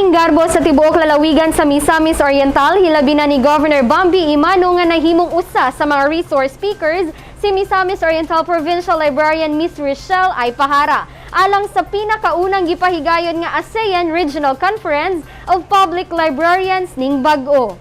Laing garbo sa tibuok lalawigan sa Misamis Oriental, hilabi na ni Governor Bambi Imano nga nahimong usa sa mga resource speakers si Misamis Oriental Provincial Librarian Miss Rochelle ay pahara alang sa pinakaunang gipahigayon nga ASEAN Regional Conference of Public Librarians ning bag-o.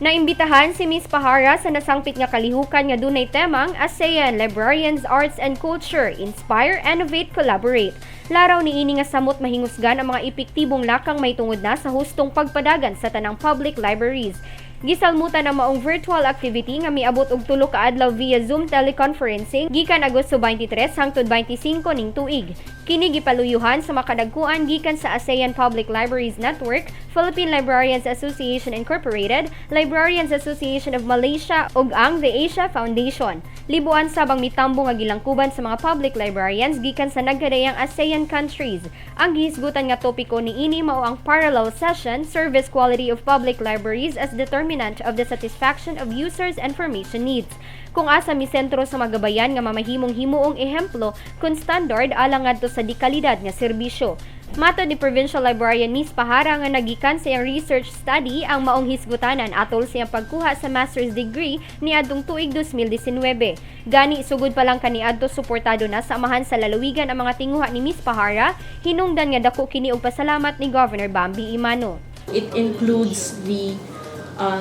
Naimbitahan si Miss Pahara sa nasangpit nga kalihukan nga dunay temang ASEAN Librarians Arts and Culture, Inspire, Innovate, Collaborate. Laraw niini nga samot mahingusgan ang mga epektibong lakang may tungod na sa hustong pagpadagan sa tanang public libraries. Gisalmutan ang maong virtual activity nga miabot og 3 ka adlaw via Zoom teleconferencing gikan Agosto 23 hangtod 25 ning tuig. Kini gipaluyuhan sa makadagkuan gikan sa ASEAN Public Libraries Network, Philippine Librarians Association Incorporated, Librarians Association of Malaysia ug ang The Asia Foundation. Libuan sabang mitambo nga gilangkuban sa mga public librarians gikan sa nagkadayang ASEAN countries. Ang gihisgutan nga topiko niini mao ang parallel session, Service Quality of Public Libraries as Determinant of the Satisfaction of Users' Information Needs. Kung asa mi sentro sa magabayan nga mamahimong himuong ehemplo kun standard alang ngadto sa dikalidad nga serbisyo. Matod ni Provincial Librarian Miss Pahara nga nagikan sa iyang research study ang maong hisgutanan atol sa iyang pagkuha sa master's degree niadtong tuig 2019. Gani sugod pa lang kaniadto suportado na sa amahan sa lalawigan ang mga tinguha ni Miss Pahara, hinungdan nga dako kini og pasalamat ni Governor Bambi Imano. It includes the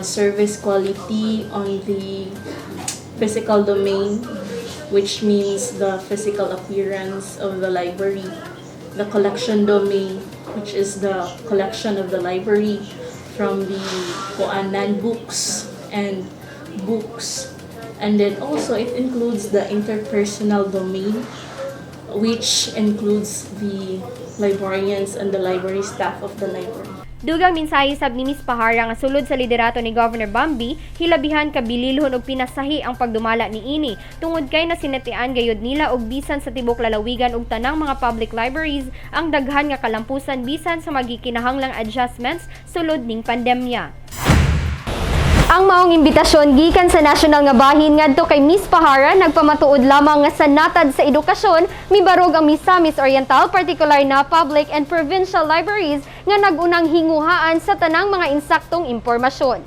service quality on the physical domain, which means the physical appearance of the library, the collection domain, which is the collection of the library from the non-books and books, and then also it includes the interpersonal domain, which includes the librarians and the library staff of the library. Dugang mensahe sab ni Miss Pahara nga sulod sa liderato ni Governor Bambi, hilabihan kabililhon og pinasahi ang pagdumala niini tungod kay nasinatian gayud nila og bisan sa tibok lalawigan ug tanang mga public libraries ang daghan nga kalampusan bisan sa magikinahanglang adjustments sulod ning pandemya. Ang maong imbitasyon gikan sa national nga bahin ngadto kay Miss Pahara nagpamatuod lamang nga sa natad sa edukasyon mibarog ang Misamis Oriental, partikular na public and provincial libraries nga nagunang hinguhaan sa tanang mga insaktong impormasyon.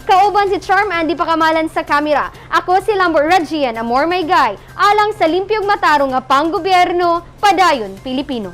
Kauban si Charm Andy Pakamalan sa kamera. Ako si Lambert Regian Amor Maygay, alang sa limpyog mataro nga panggobyerno, padayon Pilipino.